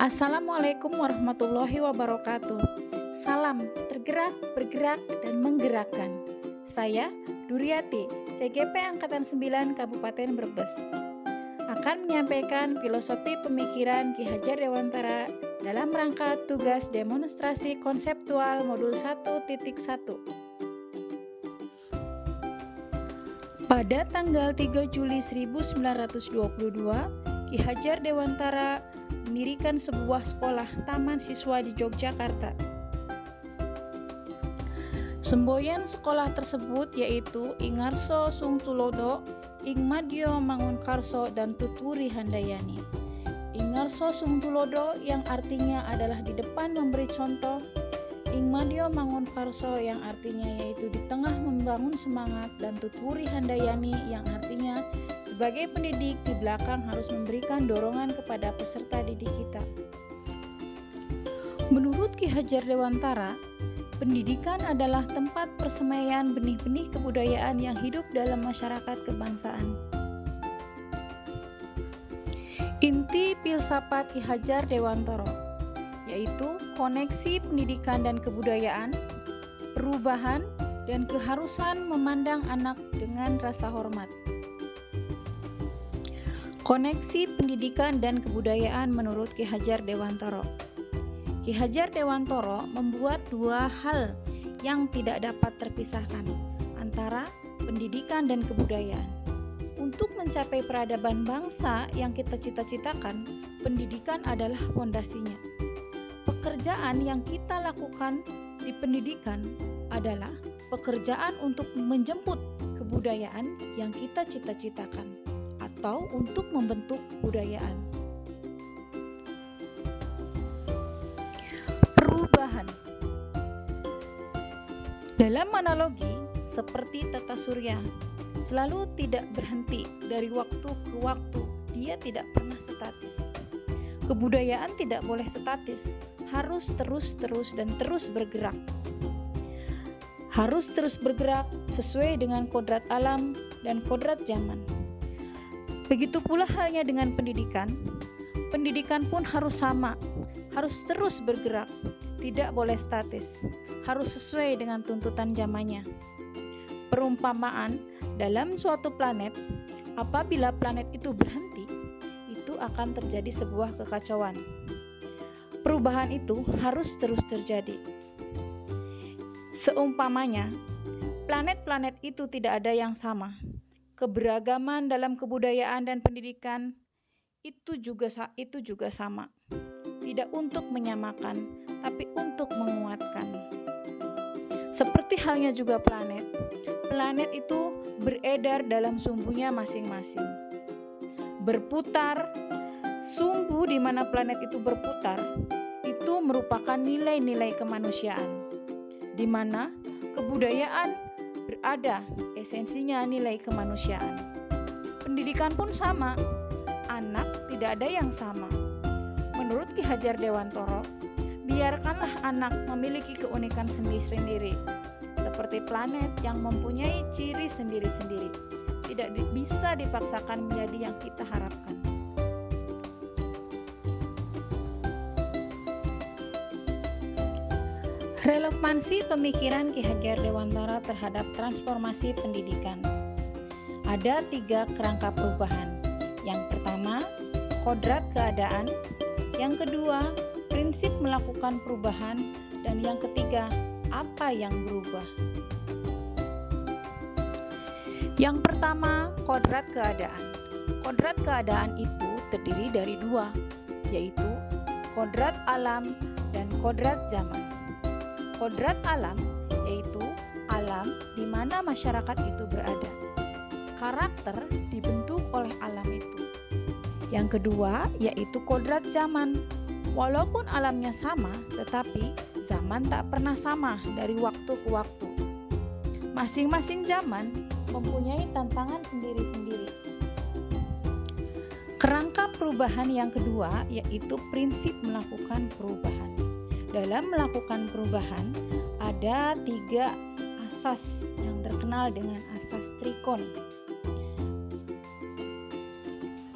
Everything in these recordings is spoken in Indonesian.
Assalamualaikum warahmatullahi wabarakatuh. Salam tergerak, bergerak, dan menggerakkan. Saya Duryati, CGP Angkatan 9 Kabupaten Brebes, akan menyampaikan filosofi pemikiran Ki Hajar Dewantara dalam rangka tugas demonstrasi konseptual modul 1.1. Pada tanggal 3 Juli 1922, Ki Hajar Dewantara mendirikan sebuah sekolah taman siswa di Yogyakarta. Semboyan sekolah tersebut yaitu Ingarso Sungtulodo, Ingmadyo Mangunkarso, dan Tuturi Handayani. Ingarso Sungtulodo yang artinya adalah di depan memberi contoh, Ingmadyo Mangunkarso yang artinya yaitu di tengah membangun semangat, dan Tuturi Handayani yang artinya sebagai pendidik di belakang harus memberikan dorongan kepada peserta didik kita. Menurut Ki Hajar Dewantara, pendidikan adalah tempat persemaian benih-benih kebudayaan yang hidup dalam masyarakat kebangsaan. Inti filsafat Ki Hajar Dewantara yaitu koneksi pendidikan dan kebudayaan, perubahan, dan keharusan memandang anak dengan rasa hormat. Koneksi pendidikan dan kebudayaan menurut Ki Hajar Dewantara. Ki Hajar Dewantara membuat dua hal yang tidak dapat terpisahkan antara pendidikan dan kebudayaan. Untuk mencapai peradaban bangsa yang kita cita-citakan, pendidikan adalah fondasinya. Pekerjaan yang kita lakukan di pendidikan adalah pekerjaan untuk menjemput kebudayaan yang kita cita-citakan atau untuk membentuk kebudayaan. Perubahan. Dalam analogi seperti tata surya, selalu tidak berhenti dari waktu ke waktu, dia tidak pernah statis. Kebudayaan tidak boleh statis, harus terus dan terus bergerak. Harus terus bergerak sesuai dengan kodrat alam dan kodrat zaman. Begitu pula halnya dengan pendidikan. Pendidikan pun harus sama, harus terus bergerak, tidak boleh statis, harus sesuai dengan tuntutan zamannya. Perumpamaan, dalam suatu planet, apabila planet itu berhenti, itu akan terjadi sebuah kekacauan. Perubahan itu harus terus terjadi. Seumpamanya, planet-planet itu tidak ada yang sama. Keberagaman dalam kebudayaan dan pendidikan itu juga sama. Tidak untuk menyamakan, tapi untuk menguatkan. Seperti halnya juga planet. Planet itu beredar dalam sumbunya masing-masing. Berputar, sumbu di mana planet itu berputar, itu merupakan nilai-nilai kemanusiaan. Di mana kebudayaan berada, esensinya nilai kemanusiaan. Pendidikan pun sama, anak tidak ada yang sama. Menurut Ki Hajar Dewantara, biarkanlah anak memiliki keunikan sendiri-sendiri, seperti planet yang mempunyai ciri sendiri-sendiri. Tidak bisa dipaksakan menjadi yang kita harapkan. Relevansi pemikiran Ki Hajar Dewantara terhadap transformasi pendidikan. Ada 3 kerangka perubahan. Yang pertama, kodrat keadaan. Yang kedua, prinsip melakukan perubahan. Dan yang ketiga, apa yang berubah. Yang pertama, kodrat keadaan. Kodrat keadaan itu terdiri dari 2, yaitu kodrat alam dan kodrat zaman. Kodrat alam yaitu alam di mana masyarakat itu berada. Karakter dibentuk oleh alam itu. Yang kedua yaitu kodrat zaman. Walaupun alamnya sama, tetapi zaman tak pernah sama dari waktu ke waktu. Masing-masing zaman mempunyai tantangan sendiri-sendiri. Kerangka perubahan yang kedua yaitu prinsip melakukan perubahan. Dalam melakukan perubahan ada 3 asas yang terkenal dengan asas trikon.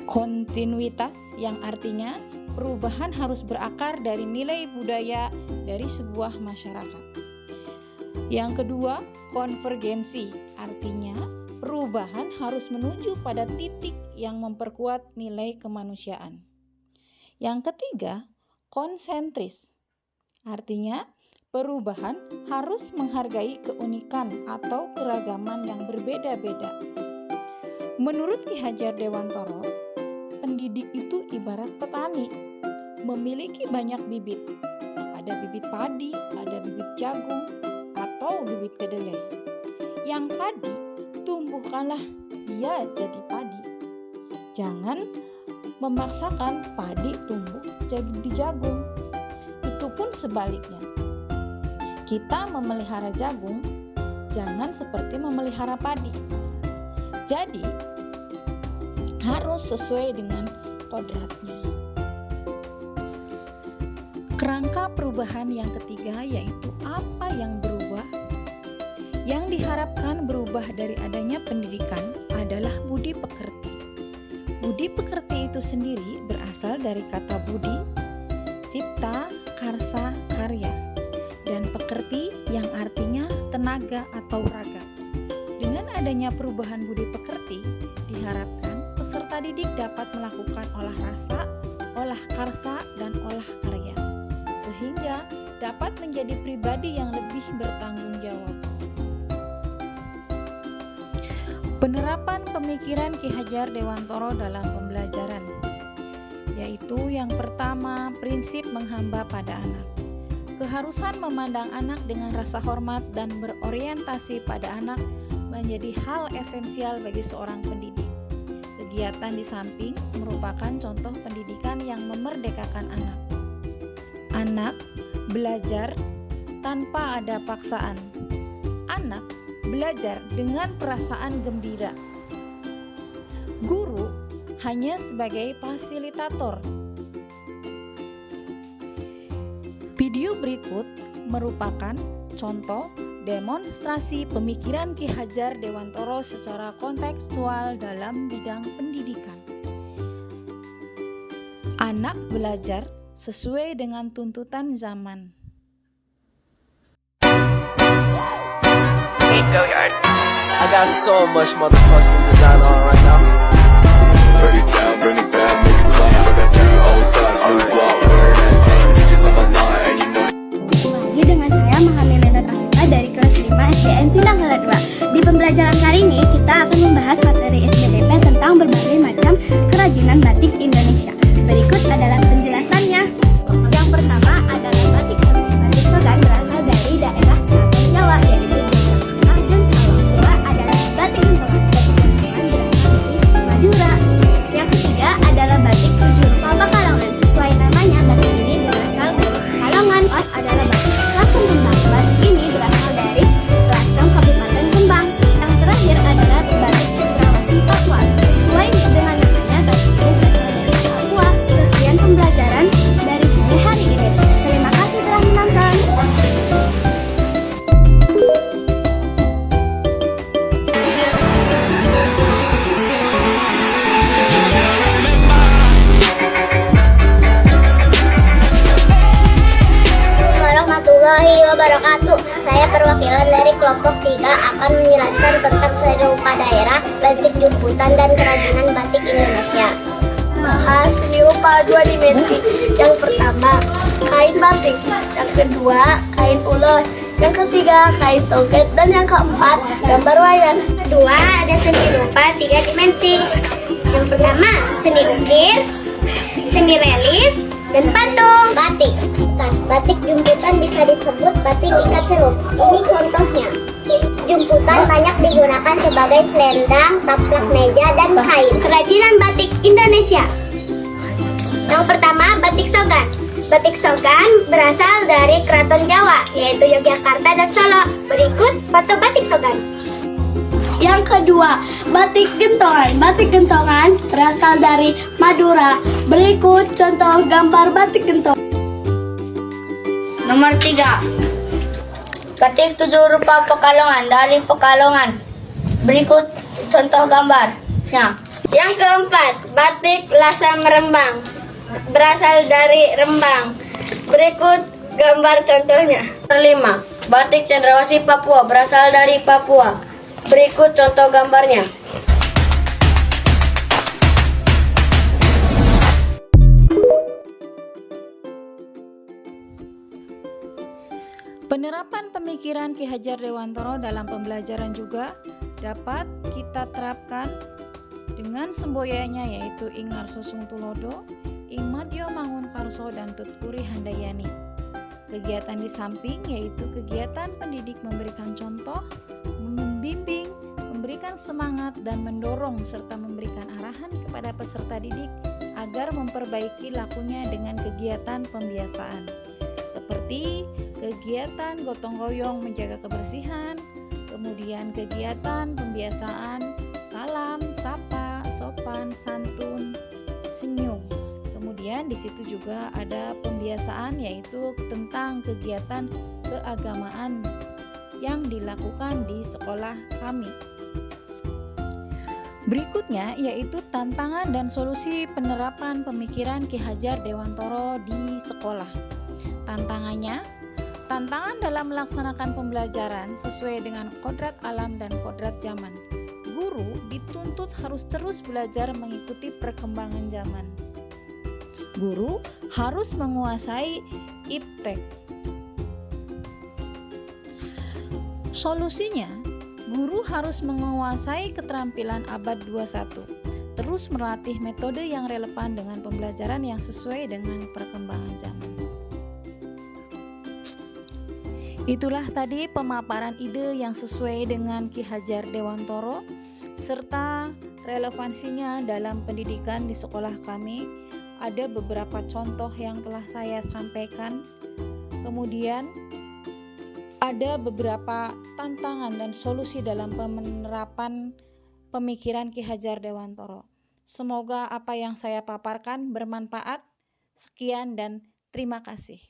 Kontinuitas yang artinya perubahan harus berakar dari nilai budaya dari sebuah masyarakat. Yang kedua, konvergensi, artinya perubahan harus menuju pada titik yang memperkuat nilai kemanusiaan. Yang ketiga, konsentris, artinya perubahan harus menghargai keunikan atau keragaman yang berbeda-beda. Menurut Ki Hajar Dewantara, pendidik itu ibarat petani, memiliki banyak bibit. Ada bibit padi, ada bibit jagung, atau bibit kedelai. Yang padi, tumbuhkanlah dia jadi padi. Jangan memaksakan padi tumbuh jadi jagung. Itu pun sebaliknya. Kita memelihara jagung, jangan seperti memelihara padi. Jadi, harus sesuai dengan kodratnya. Kerangka perubahan yang ketiga yaitu apa yang berubah. Yang diharapkan berubah dari adanya pendidikan adalah budi pekerti. Budi pekerti itu sendiri berasal dari kata budi, cipta, karsa, karya, dan pekerti yang artinya tenaga atau raga. Dengan adanya perubahan budi pekerti, diharapkan peserta didik dapat melakukan olah rasa, olah karsa, dan olah karya, sehingga dapat menjadi pribadi yang lebih bertanggung jawab. Penerapan pemikiran Ki Hajar Dewantara dalam pembelajaran, yaitu yang pertama, prinsip menghamba pada anak. Keharusan memandang anak dengan rasa hormat dan berorientasi pada anak menjadi hal esensial bagi seorang pendidik. Kegiatan di samping merupakan contoh pendidikan yang memerdekakan anak. Anak belajar tanpa ada paksaan. Anak belajar dengan perasaan gembira. Guru hanya sebagai fasilitator. Video berikut merupakan contoh demonstrasi pemikiran Ki Hajar Dewantara secara kontekstual dalam bidang pendidikan. Anak belajar sesuai dengan tuntutan zaman. I got so much motherfucking design on right now. Break it down, bring it back, make it clap. I got three old thoughts, new walk, wear that thing. Bitches on my line, and you know. Lagi dengan saya Mahamila dan Alika dari kelas 5 SDN Sinangala 2. Di pembelajaran kali ini kita akan membahas materi SBDP tentang berbagai macam kerajinan batik Indonesia. Berikut adalah penjelasannya. Yang pertama adalah batik sogan. Batik sogan berasal dari daerah Keraton Jawa, yaitu Yogyakarta dan Solo. Kedua adalah batik gentongan. Batik gentongan berasal dari Madura. Yang ketiga adalah batik 7 rupa Pekalongan. Sesuai namanya, batik ini berasal dari Pekalongan. Adalah batik Lasem Kembang. Batik ini berasal dari Lasem Kabupaten Kembang. Yang terakhir adalah batik Cendrawasih Papua. Sesuai dengan namanya, batik ini berasal dari Papua. Sekian pembelajaran dari saya hari ini. Terima kasih telah menonton. Warahmatullahi wabarakatuh. Saya perwakilan dari kelompok 3 akan menjelaskan tentang seni rupa daerah, batik jumputan, dan kerajinan batik Indonesia. Bahas seni rupa 2 dimensi. Yang pertama, kain batik. Yang kedua, kain ulos. Yang ketiga, kain soget. Dan yang keempat, gambar wayang. Kedua, ada seni rupa 3 dimensi. Yang pertama, seni ukir, seni relief, dan patung. Batik. Batik jumputan bisa disebut batik ikat celup. Ini contohnya. Jumputan banyak digunakan sebagai selendang, taplak meja, dan kain. Kerajinan batik Indonesia. Yang pertama, batik sogan. Batik sogan berasal dari Keraton Jawa, yaitu Yogyakarta dan Solo. Berikut foto batik sogan. Yang kedua, batik gentongan. Batik gentongan berasal dari Madura. Berikut contoh gambar batik gentongan. Nomor 3, batik 7 rupa Pekalongan dari Pekalongan. Berikut contoh gambarnya. Yang keempat, batik Lasem Rembang. berasal dari Rembang. Berikut gambar contohnya. 5. Batik Cendrawasih Papua berasal dari Papua. Berikut contoh gambarnya. Penerapan pemikiran Ki Hajar Dewantoro dalam pembelajaran juga dapat kita terapkan dengan semboyannya, yaitu Ing Harso Sungtulodo, Ing Madyo Mangunkarso, dan Tuturi Handayani. Kegiatan di samping yaitu kegiatan pendidik memberikan contoh, membimbing, memberikan semangat, dan mendorong serta memberikan arahan kepada peserta didik agar memperbaiki lakunya dengan kegiatan pembiasaan, seperti kegiatan gotong royong menjaga kebersihan, kemudian kegiatan pembiasaan salam, sapa, sopan, santun, senyum. Kemudian di situ juga ada pembiasaan yaitu tentang kegiatan keagamaan yang dilakukan di sekolah kami. Berikutnya yaitu tantangan dan solusi penerapan pemikiran Ki Hajar Dewantoro di sekolah. Tantangan dalam melaksanakan pembelajaran sesuai dengan kodrat alam dan kodrat zaman. Guru dituntut harus terus belajar mengikuti perkembangan zaman. Guru harus menguasai iptek. Solusinya, guru harus menguasai keterampilan abad 21, terus melatih metode yang relevan dengan pembelajaran yang sesuai dengan perkembangan zaman. Itulah tadi pemaparan ide yang sesuai dengan Ki Hajar Dewantoro serta relevansinya dalam pendidikan di sekolah kami. Ada beberapa contoh yang telah saya sampaikan. Kemudian ada beberapa tantangan dan solusi dalam penerapan pemikiran Ki Hajar Dewantoro. Semoga apa yang saya paparkan bermanfaat. Sekian dan terima kasih.